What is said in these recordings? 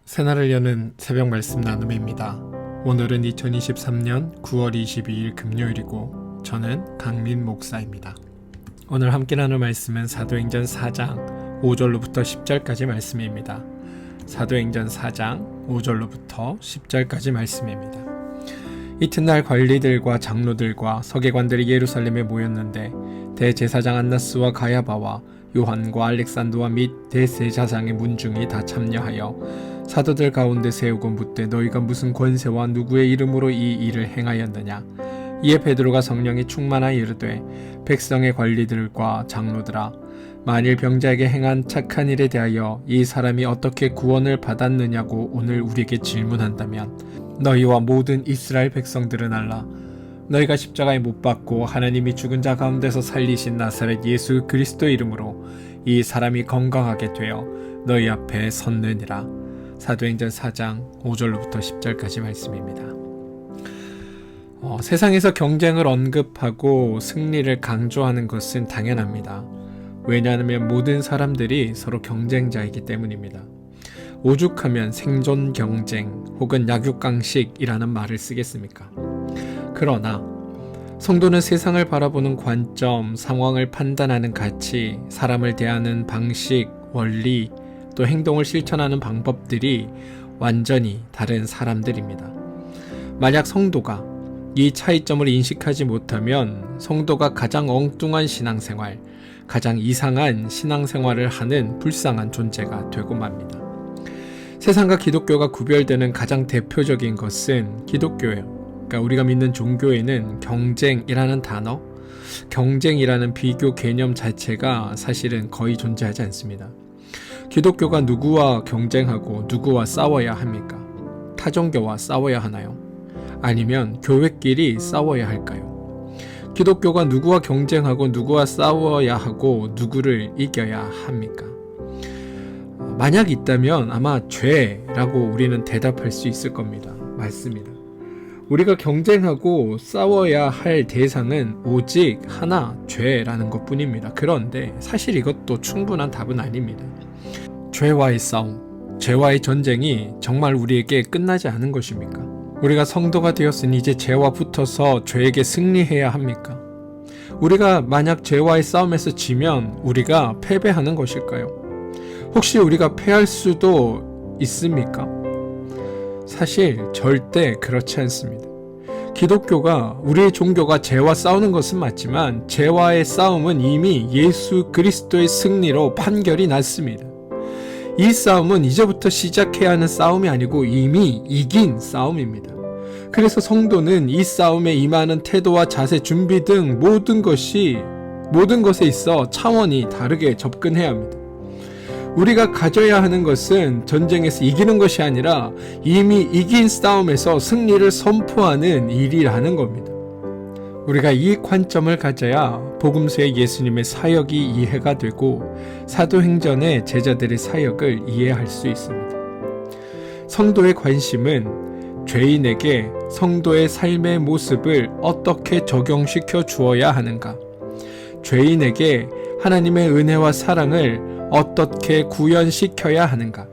새날을 여는 새벽 말씀 나눔입니다. 오늘은 2023년 9월 22일 금요일이고 저는 강민 목사입니다. 오늘 함께 나눌 말씀은 사도행전 4장 5절로부터 10절까지 말씀입니다. 사도행전 4장 5절로부터 10절까지 말씀입니다. 이튿날 관리들과 장로들과 서기관들이 예루살렘에 모였는데 대제사장 안나스와 가야바와 요한과 알렉산더와 및 대제사장의 문중이 다 참여하여 사도들 가운데 세우고 묻되 너희가 무슨 권세와 누구의 이름으로 이 일을 행하였느냐. 이에 베드로가 성령이 충만하여 이르되 백성의 관리들과 장로들아, 만일 병자에게 행한 착한 일에 대하여 이 사람이 어떻게 구원을 받았느냐고 오늘 우리에게 질문한다면 너희와 모든 이스라엘 백성들은 알라. 너희가 십자가에 못 박고 하나님이 죽은 자 가운데서 살리신 나사렛 예수 그리스도 이름으로 이 사람이 건강하게 되어 너희 앞에 섰느니라. 사도행전 4장 5절로부터 10절까지 말씀입니다. 세상에서 경쟁을 언급하고 승리를 강조하는 것은 당연합니다. 왜냐하면 모든 사람들이 서로 경쟁자이기 때문입니다. 오죽하면 생존 경쟁 혹은 약육강식이라는 말을 쓰겠습니까? 그러나 성도는 세상을 바라보는 관점, 상황을 판단하는 가치, 사람을 대하는 방식, 원리, 또 행동을 실천하는 방법들이 완전히 다른 사람들입니다. 만약 성도가 이 차이점을 인식하지 못하면 성도가 가장 엉뚱한 신앙생활, 가장 이상한 신앙생활을 하는 불쌍한 존재가 되고 맙니다. 세상과 기독교가 구별되는 가장 대표적인 것은 기독교예요. 그러니까 우리가 믿는 종교에는 경쟁이라는 단어, 경쟁이라는 비교 개념 자체가 사실은 거의 존재하지 않습니다. 기독교가 누구와 경쟁하고 누구와 싸워야 합니까? 타종교와 싸워야 하나요? 아니면 교회끼리 싸워야 할까요? 기독교가 누구와 경쟁하고 누구와 싸워야 하고 누구를 이겨야 합니까? 만약 있다면 아마 죄라고 우리는 대답할 수 있을 겁니다. 맞습니다. 우리가 경쟁하고 싸워야 할 대상은 오직 하나, 죄라는 것뿐입니다. 그런데 사실 이것도 충분한 답은 아닙니다. 죄와의 싸움, 죄와의 전쟁이 정말 우리에게 끝나지 않은 것입니까? 우리가 성도가 되었으니 이제 죄와 붙어서 죄에게 승리해야 합니까? 우리가 만약 죄와의 싸움에서 지면 우리가 패배하는 것일까요? 혹시 우리가 패할 수도 있습니까? 사실 절대 그렇지 않습니다. 기독교가, 우리의 종교가 죄와 싸우는 것은 맞지만 죄와의 싸움은 이미 예수 그리스도의 승리로 판결이 났습니다. 이 싸움은 이제부터 시작해야 하는 싸움이 아니고 이미 이긴 싸움입니다. 그래서 성도는 이 싸움에 임하는 태도와 자세, 준비 등 모든 것에 있어 차원이 다르게 접근해야 합니다. 우리가 가져야 하는 것은 전쟁에서 이기는 것이 아니라 이미 이긴 싸움에서 승리를 선포하는 일이라는 겁니다. 우리가 이 관점을 가져야 복음서의 예수님의 사역이 이해가 되고 사도행전의 제자들의 사역을 이해할 수 있습니다. 성도의 관심은 죄인에게 성도의 삶의 모습을 어떻게 적용시켜 주어야 하는가, 죄인에게 하나님의 은혜와 사랑을 어떻게 구현시켜야 하는가,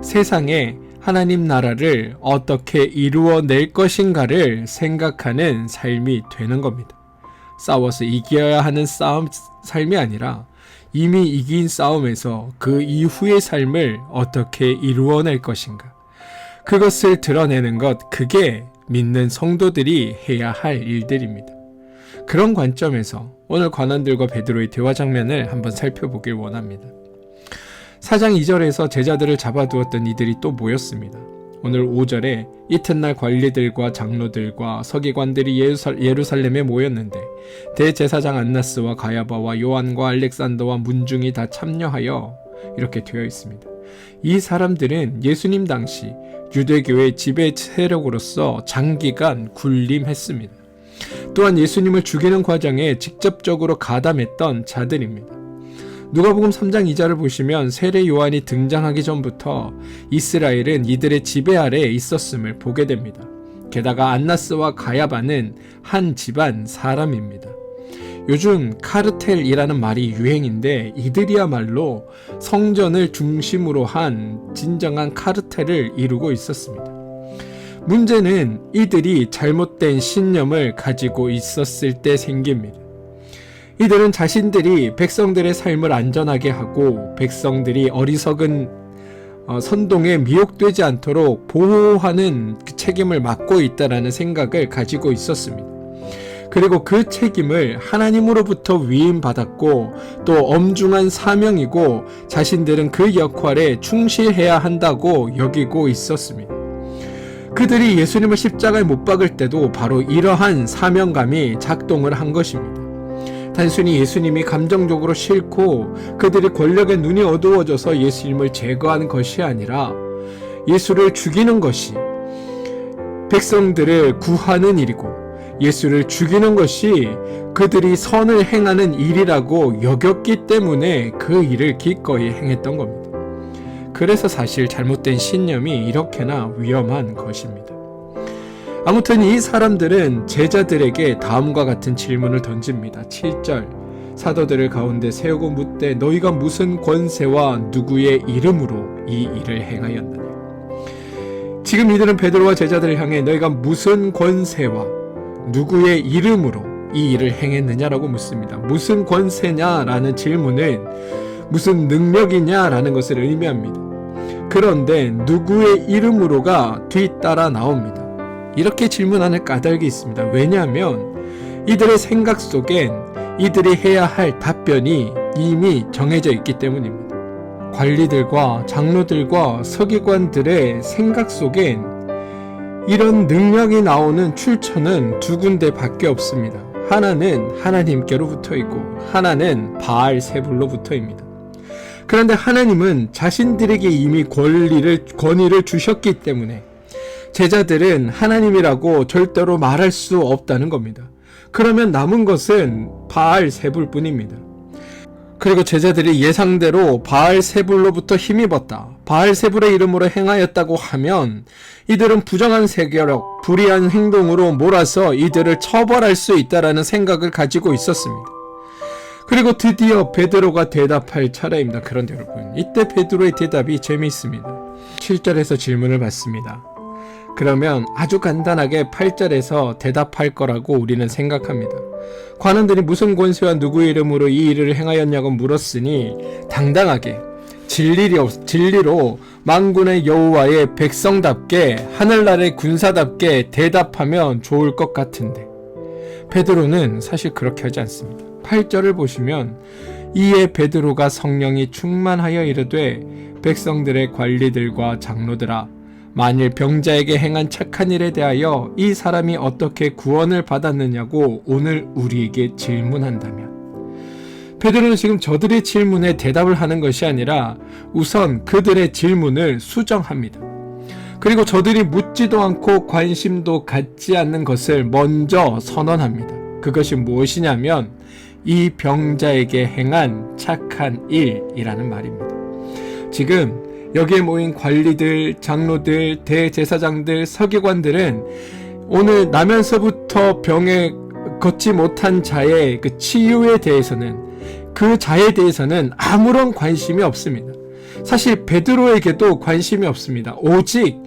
세상에 하나님 나라를 어떻게 이루어낼 것인가를 생각하는 삶이 되는 겁니다. 싸워서 이겨야 하는 삶이 아니라 이미 이긴 싸움에서 그 이후의 삶을 어떻게 이루어낼 것인가, 그것을 드러내는 것, 그게 믿는 성도들이 해야 할 일들입니다. 그런 관점에서 오늘 관원들과 베드로의 대화 장면을 한번 살펴보길 원합니다. 4장 2절에서 제자들을 잡아두었던 이들이 또 모였습니다. 오늘 5절에 이튿날 관리들과 장로들과 서기관들이 예루살렘에 모였는데 대제사장 안나스와 가야바와 요한과 알렉산더와 문중이 다 참여하여 이렇게 되어 있습니다. 이 사람들은 예수님 당시 유대교의 지배 세력으로서 장기간 군림했습니다. 또한 예수님을 죽이는 과정에 직접적으로 가담했던 자들입니다. 누가복음 3장 2절을 보시면 세례 요한이 등장하기 전부터 이스라엘은 이들의 지배 아래에 있었음을 보게 됩니다. 게다가 안나스와 가야바는 한 집안 사람입니다. 요즘 카르텔이라는 말이 유행인데 이들이야말로 성전을 중심으로 한 진정한 카르텔을 이루고 있었습니다. 문제는 이들이 잘못된 신념을 가지고 있었을 때 생깁니다. 이들은 자신들이 백성들의 삶을 안전하게 하고 백성들이 어리석은 선동에 미혹되지 않도록 보호하는 그 책임을 맡고 있다는 생각을 가지고 있었습니다. 그리고 그 책임을 하나님으로부터 위임받았고 또 엄중한 사명이고 자신들은 그 역할에 충실해야 한다고 여기고 있었습니다. 그들이 예수님을 십자가에 못 박을 때도 바로 이러한 사명감이 작동을 한 것입니다. 단순히 예수님이 감정적으로 싫고 그들이 권력에 눈이 어두워져서 예수님을 제거하는 것이 아니라 예수를 죽이는 것이 백성들을 구하는 일이고 예수를 죽이는 것이 그들이 선을 행하는 일이라고 여겼기 때문에 그 일을 기꺼이 행했던 겁니다. 그래서 사실 잘못된 신념이 이렇게나 위험한 것입니다. 아무튼 이 사람들은 제자들에게 다음과 같은 질문을 던집니다. 7절 사도들을 가운데 세우고 묻되 너희가 무슨 권세와 누구의 이름으로 이 일을 행하였느냐. 지금 이들은 베드로와 제자들을 향해 너희가 무슨 권세와 누구의 이름으로 이 일을 행했느냐라고 묻습니다. 무슨 권세냐라는 질문은 무슨 능력이냐라는 것을 의미합니다. 그런데 누구의 이름으로가 뒤따라 나옵니다. 이렇게 질문하는 까닭이 있습니다. 왜냐하면 이들의 생각 속엔 이들이 해야 할 답변이 이미 정해져 있기 때문입니다. 관리들과 장로들과 서기관들의 생각 속엔 이런 능력이 나오는 출처는 두 군데 밖에 없습니다. 하나는 하나님께로부터 있고 하나는 바알세불로부터입니다. 그런데 하나님은 자신들에게 이미 권위를 주셨기 때문에 제자들은 하나님이라고 절대로 말할 수 없다는 겁니다. 그러면 남은 것은 바알세불 뿐입니다. 그리고 제자들이 예상대로 바알세불로부터 힘입었다, 바알세불의 이름으로 행하였다고 하면 이들은 부정한 세계력, 불의한 행동으로 몰아서 이들을 처벌할 수 있다는 생각을 가지고 있었습니다. 그리고 드디어 베드로가 대답할 차례입니다. 그런데 여러분, 이때 베드로의 대답이 재미있습니다. 7절에서 질문을 받습니다. 그러면 아주 간단하게 8절에서 대답할 거라고 우리는 생각합니다. 관원들이 무슨 권세와 누구의 이름으로 이 일을 행하였냐고 물었으니 당당하게 진리로 만군의 여호와의 백성답게 하늘나라의 군사답게 대답하면 좋을 것 같은데 베드로는 사실 그렇게 하지 않습니다. 8절을 보시면 이에 베드로가 성령이 충만하여 이르되 백성들의 관리들과 장로들아 만일 병자에게 행한 착한 일에 대하여 이 사람이 어떻게 구원을 받았느냐고 오늘 우리에게 질문한다면, 베드로는 지금 저들의 질문에 대답을 하는 것이 아니라 우선 그들의 질문을 수정합니다. 그리고 저들이 묻지도 않고 관심도 갖지 않는 것을 먼저 선언합니다. 그것이 무엇이냐면 이 병자에게 행한 착한 일이라는 말입니다. 지금 여기에 모인 관리들, 장로들, 대제사장들, 서기관들은 오늘 나면서부터 병에 걷지 못한 자의 그 치유에 대해서는, 그 자에 대해서는 아무런 관심이 없습니다. 사실 베드로에게도 관심이 없습니다. 오직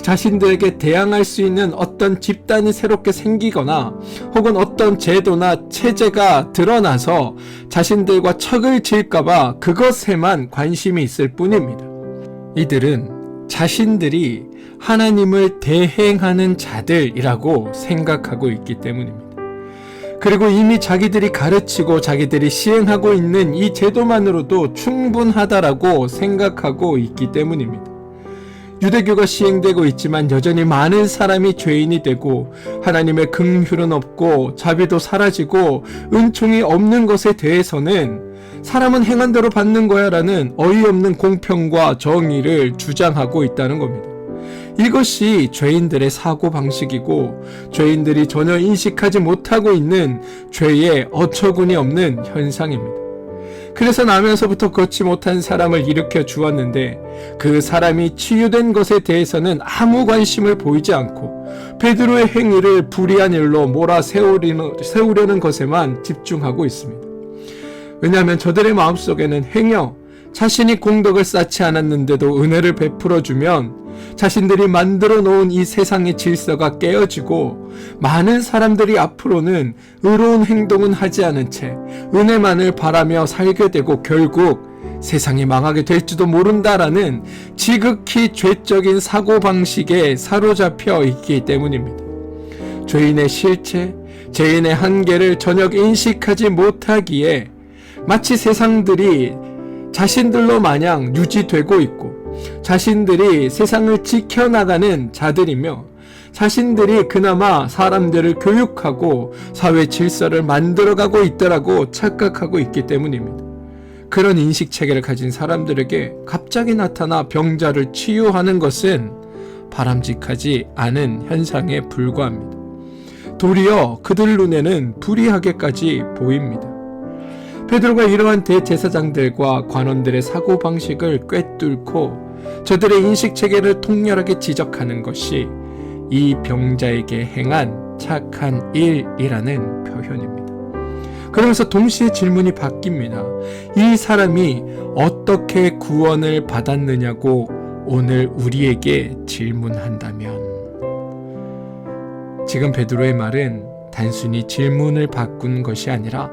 자신들에게 대항할 수 있는 어떤 집단이 새롭게 생기거나 혹은 어떤 제도나 체제가 드러나서 자신들과 척을 질까봐 그것에만 관심이 있을 뿐입니다. 이들은 자신들이 하나님을 대행하는 자들이라고 생각하고 있기 때문입니다. 그리고 이미 자기들이 가르치고 자기들이 시행하고 있는 이 제도만으로도 충분하다라고 생각하고 있기 때문입니다. 유대교가 시행되고 있지만 여전히 많은 사람이 죄인이 되고 하나님의 긍휼은 없고 자비도 사라지고 은총이 없는 것에 대해서는 사람은 행한 대로 받는 거야 라는 어이없는 공평과 정의를 주장하고 있다는 겁니다. 이것이 죄인들의 사고방식이고 죄인들이 전혀 인식하지 못하고 있는 죄의 어처구니 없는 현상입니다. 그래서 나면서부터 걷지 못한 사람을 일으켜 주었는데 그 사람이 치유된 것에 대해서는 아무 관심을 보이지 않고 베드로의 행위를 불의한 일로 몰아세우려는 것에만 집중하고 있습니다. 왜냐하면 저들의 마음속에는 행여 자신이 공덕을 쌓지 않았는데도 은혜를 베풀어 주면 자신들이 만들어 놓은 이 세상의 질서가 깨어지고 많은 사람들이 앞으로는 의로운 행동은 하지 않은 채 은혜만을 바라며 살게 되고 결국 세상이 망하게 될지도 모른다라는 지극히 죄적인 사고방식에 사로잡혀 있기 때문입니다. 죄인의 실체, 죄인의 한계를 전혀 인식하지 못하기에 마치 세상들이 자신들로 마냥 유지되고 있고 자신들이 세상을 지켜나가는 자들이며 자신들이 그나마 사람들을 교육하고 사회 질서를 만들어가고 있더라고 착각하고 있기 때문입니다. 그런 인식체계를 가진 사람들에게 갑자기 나타나 병자를 치유하는 것은 바람직하지 않은 현상에 불과합니다. 도리어 그들 눈에는 불의하게까지 보입니다. 베드로가 이러한 대제사장들과 관원들의 사고방식을 꿰뚫고 저들의 인식체계를 통렬하게 지적하는 것이 이 병자에게 행한 착한 일이라는 표현입니다. 그러면서 동시에 질문이 바뀝니다. 이 사람이 어떻게 구원을 받았느냐고 오늘 우리에게 질문한다면, 지금 베드로의 말은 단순히 질문을 바꾼 것이 아니라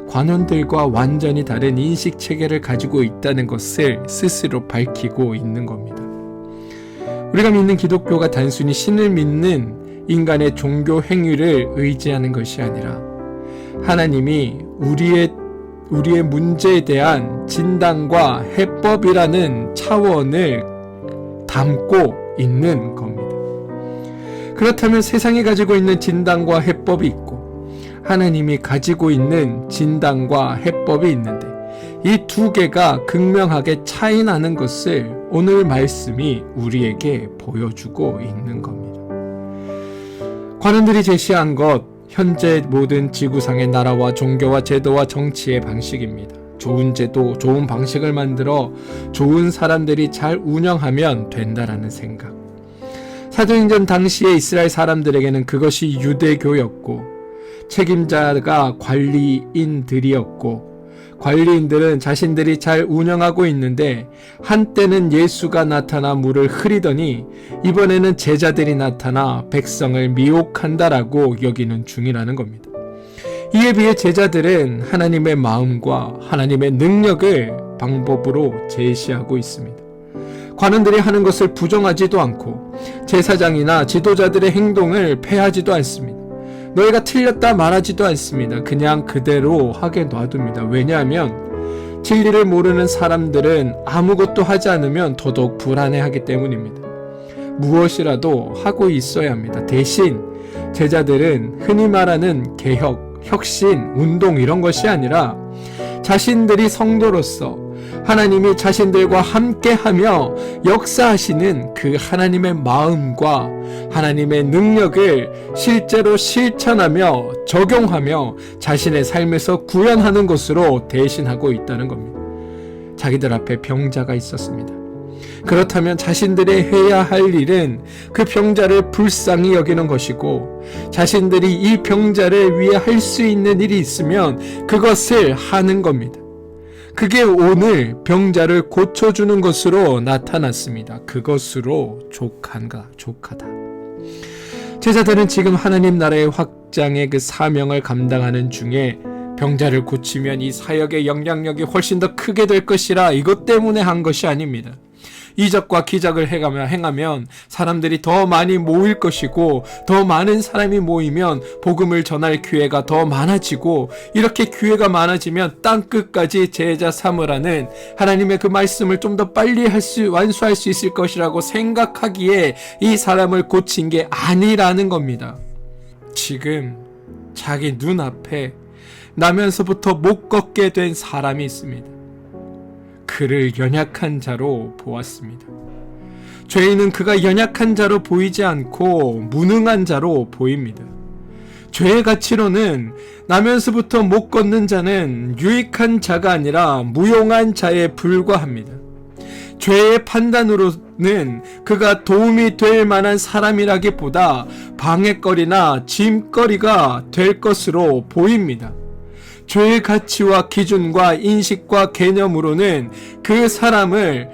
관원들과 완전히 다른 인식체계를 가지고 있다는 것을 스스로 밝히고 있는 겁니다. 우리가 믿는 기독교가 단순히 신을 믿는 인간의 종교 행위를 의지하는 것이 아니라 하나님이 우리의 문제에 대한 진단과 해법이라는 차원을 담고 있는 겁니다. 그렇다면 세상이 가지고 있는 진단과 해법이 있고 하나님이 가지고 있는 진단과 해법이 있는데 이 두 개가 극명하게 차이 나는 것을 오늘 말씀이 우리에게 보여주고 있는 겁니다. 관원들이 제시한 것, 현재 모든 지구상의 나라와 종교와 제도와 정치의 방식입니다. 좋은 제도, 좋은 방식을 만들어 좋은 사람들이 잘 운영하면 된다라는 생각. 사도행전 당시의 이스라엘 사람들에게는 그것이 유대교였고 책임자가 관리인들이었고 관리인들은 자신들이 잘 운영하고 있는데 한때는 예수가 나타나 물을 흐리더니 이번에는 제자들이 나타나 백성을 미혹한다라고 여기는 중이라는 겁니다. 이에 비해 제자들은 하나님의 마음과 하나님의 능력을 방법으로 제시하고 있습니다. 관원들이 하는 것을 부정하지도 않고 제사장이나 지도자들의 행동을 폐하지도 않습니다. 너희가 틀렸다 말하지도 않습니다. 그냥 그대로 하게 놔둡니다. 왜냐하면 진리를 모르는 사람들은 아무것도 하지 않으면 더더욱 불안해하기 때문입니다. 무엇이라도 하고 있어야 합니다. 대신 제자들은 흔히 말하는 개혁, 혁신, 운동 이런 것이 아니라 자신들이 성도로서 하나님이 자신들과 함께하며 역사하시는 그 하나님의 마음과 하나님의 능력을 실제로 실천하며 적용하며 자신의 삶에서 구현하는 것으로 대신하고 있다는 겁니다. 자기들 앞에 병자가 있었습니다. 그렇다면 자신들이 해야 할 일은 그 병자를 불쌍히 여기는 것이고 자신들이 이 병자를 위해 할 수 있는 일이 있으면 그것을 하는 겁니다. 그게 오늘 병자를 고쳐주는 것으로 나타났습니다. 그것으로 족하다. 제자들은 지금 하나님 나라의 확장의 그 사명을 감당하는 중에 병자를 고치면 이 사역의 영향력이 훨씬 더 크게 될 것이라 이것 때문에 한 것이 아닙니다. 이적과 기적을 행하면 사람들이 더 많이 모일 것이고 더 많은 사람이 모이면 복음을 전할 기회가 더 많아지고 이렇게 기회가 많아지면 땅끝까지 제자 삼으라는 하나님의 그 말씀을 좀 더 빨리 완수할 수 있을 것이라고 생각하기에 이 사람을 고친 게 아니라는 겁니다. 지금 자기 눈앞에 나면서부터 못 걷게 된 사람이 있습니다. 그를 연약한 자로 보았습니다. 죄인은 그가 연약한 자로 보이지 않고 무능한 자로 보입니다. 죄의 가치로는 나면서부터 못 걷는 자는 유익한 자가 아니라 무용한 자에 불과합니다. 죄의 판단으로는 그가 도움이 될 만한 사람이라기보다 방해거리나 짐거리가 될 것으로 보입니다. 죄의 가치와 기준과 인식과 개념으로는 그 사람을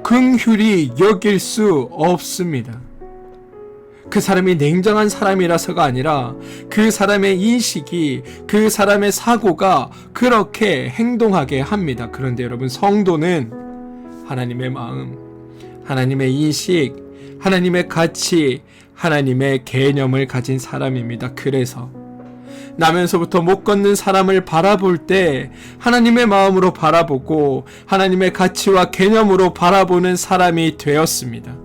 긍휼히 여길 수 없습니다. 그 사람이 냉정한 사람이라서가 아니라 그 사람의 인식이, 그 사람의 사고가 그렇게 행동하게 합니다. 그런데 여러분, 성도는 하나님의 마음, 하나님의 인식, 하나님의 가치, 하나님의 개념을 가진 사람입니다. 그래서 나면서부터 못 걷는 사람을 바라볼 때 하나님의 마음으로 바라보고 하나님의 가치와 개념으로 바라보는 사람이 되었습니다.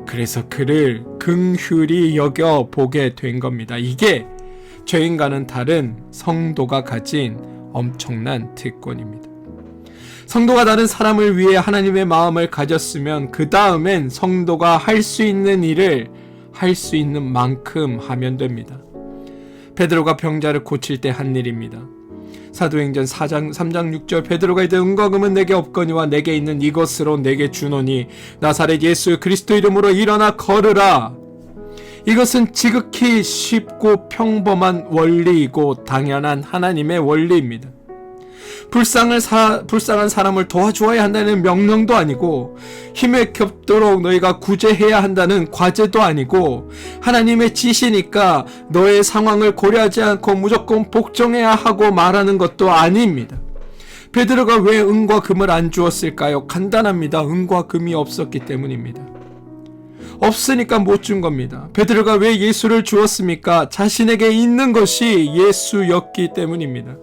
그래서 그를 긍휼히 여겨 보게 된 겁니다. 이게 죄인과는 다른 성도가 가진 엄청난 특권입니다. 성도가 다른 사람을 위해 하나님의 마음을 가졌으면 그 다음엔 성도가 할 수 있는 일을 할 수 있는 만큼 하면 됩니다. 베드로가 병자를 고칠 때 한 일입니다. 사도행전 3장 6절 베드로가 이르되 은과 금은 내게 없거니와 내게 있는 이것으로 내게 주노니 나사렛 예수 그리스도 이름으로 일어나 걸으라. 이것은 지극히 쉽고 평범한 원리이고 당연한 하나님의 원리입니다. 불쌍한 사람을 도와주어야 한다는 명령도 아니고 힘에 겹도록 너희가 구제해야 한다는 과제도 아니고 하나님의 지시니까 너의 상황을 고려하지 않고 무조건 복종해야 하고 말하는 것도 아닙니다. 베드로가 왜 은과 금을 안 주었을까요? 간단합니다. 은과 금이 없었기 때문입니다. 없으니까 못 준 겁니다. 베드로가 왜 예수를 주었습니까? 자신에게 있는 것이 예수였기 때문입니다.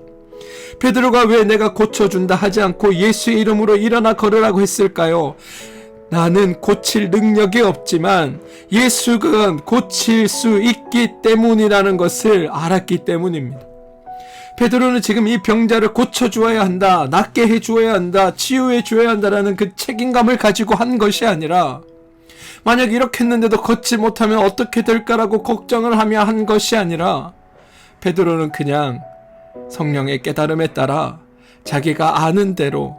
베드로가 왜 내가 고쳐준다 하지 않고 예수의 이름으로 일어나 걸으라고 했을까요? 나는 고칠 능력이 없지만 예수가 고칠 수 있기 때문이라는 것을 알았기 때문입니다. 베드로는 지금 이 병자를 고쳐주어야 한다, 낫게 해주어야 한다, 치유해 주어야 한다라는 그 책임감을 가지고 한 것이 아니라 만약 이렇게 했는데도 걷지 못하면 어떻게 될까라고 걱정을 하며 한 것이 아니라 베드로는 그냥 성령의 깨달음에 따라 자기가 아는 대로,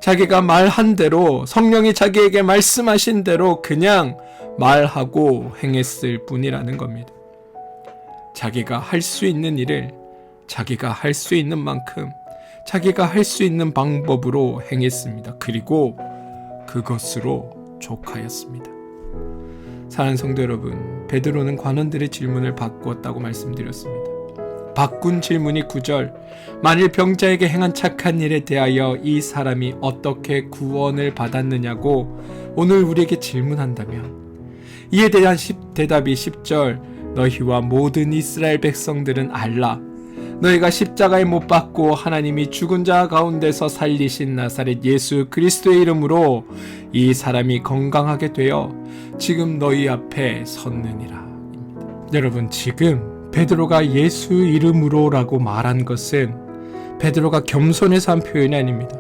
자기가 말한 대로, 성령이 자기에게 말씀하신 대로 그냥 말하고 행했을 뿐이라는 겁니다. 자기가 할 수 있는 일을 자기가 할 수 있는 만큼 자기가 할 수 있는 방법으로 행했습니다. 그리고 그것으로 족하였습니다. 사랑하는 성도 여러분, 베드로는 관원들의 질문을 바꾸었다고 말씀드렸습니다. 바꾼 질문이 9절, 만일 병자에게 행한 착한 일에 대하여 이 사람이 어떻게 구원을 받았느냐고 오늘 우리에게 질문한다면, 이에 대한 대답이 10절, 너희와 모든 이스라엘 백성들은 알라. 너희가 십자가에 못 박고 하나님이 죽은 자 가운데서 살리신 나사렛 예수 그리스도의 이름으로 이 사람이 건강하게 되어 지금 너희 앞에 섰느니라. 여러분, 지금 베드로가 예수 이름으로라고 말한 것은 베드로가 겸손해서 한 표현이 아닙니다.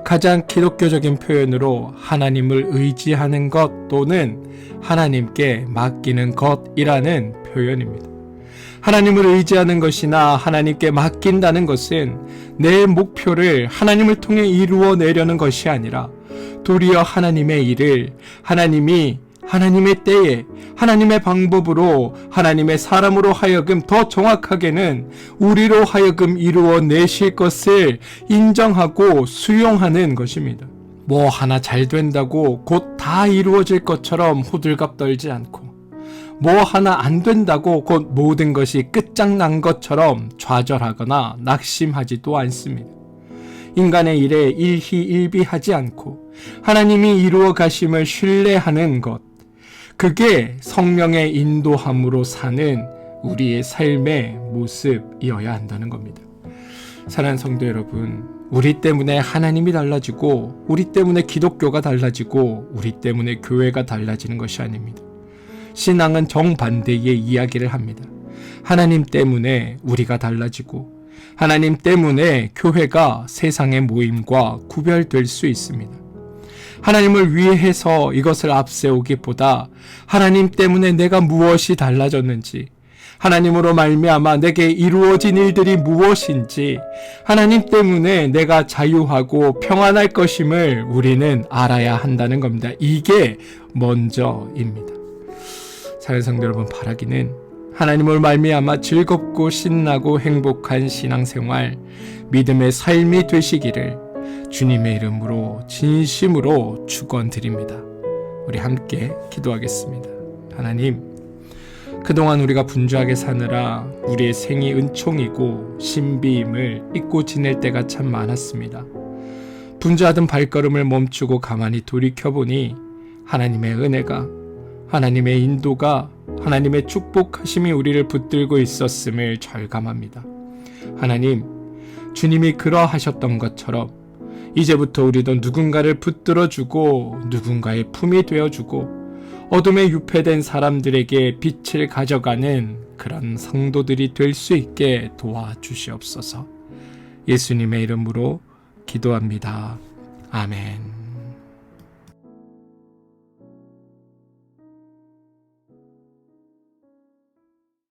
가장 기독교적인 표현으로 하나님을 의지하는 것 또는 하나님께 맡기는 것이라는 표현입니다. 하나님을 의지하는 것이나 하나님께 맡긴다는 것은 내 목표를 하나님을 통해 이루어내려는 것이 아니라 도리어 하나님의 일을 하나님의 때에 하나님의 방법으로 하나님의 사람으로 하여금 더 정확하게는 우리로 하여금 이루어내실 것을 인정하고 수용하는 것입니다. 뭐 하나 잘 된다고 곧 다 이루어질 것처럼 호들갑 떨지 않고 뭐 하나 안 된다고 곧 모든 것이 끝장난 것처럼 좌절하거나 낙심하지도 않습니다. 인간의 일에 일희일비하지 않고 하나님이 이루어 가심을 신뢰하는 것, 그게 성령의 인도함으로 사는 우리의 삶의 모습이어야 한다는 겁니다. 사랑하는 성도 여러분, 우리 때문에 하나님이 달라지고 우리 때문에 기독교가 달라지고 우리 때문에 교회가 달라지는 것이 아닙니다. 신앙은 정반대의 이야기를 합니다. 하나님 때문에 우리가 달라지고 하나님 때문에 교회가 세상의 모임과 구별될 수 있습니다. 하나님을 위해서 이것을 앞세우기보다 하나님 때문에 내가 무엇이 달라졌는지, 하나님으로 말미암아 내게 이루어진 일들이 무엇인지, 하나님 때문에 내가 자유하고 평안할 것임을 우리는 알아야 한다는 겁니다. 이게 먼저입니다. 사랑하는 성도 여러분, 바라기는 하나님을 말미암아 즐겁고 신나고 행복한 신앙생활, 믿음의 삶이 되시기를 주님의 이름으로 진심으로 축원드립니다. 우리 함께 기도하겠습니다. 하나님, 그동안 우리가 분주하게 사느라 우리의 생이 은총이고 신비임을 잊고 지낼 때가 참 많았습니다. 분주하던 발걸음을 멈추고 가만히 돌이켜보니 하나님의 은혜가, 하나님의 인도가, 하나님의 축복하심이 우리를 붙들고 있었음을 절감합니다. 하나님, 주님이 그러하셨던 것처럼 이제부터 우리도 누군가를 붙들어주고 누군가의 품이 되어주고 어둠에 유폐된 사람들에게 빛을 가져가는 그런 성도들이 될 수 있게 도와주시옵소서. 예수님의 이름으로 기도합니다. 아멘.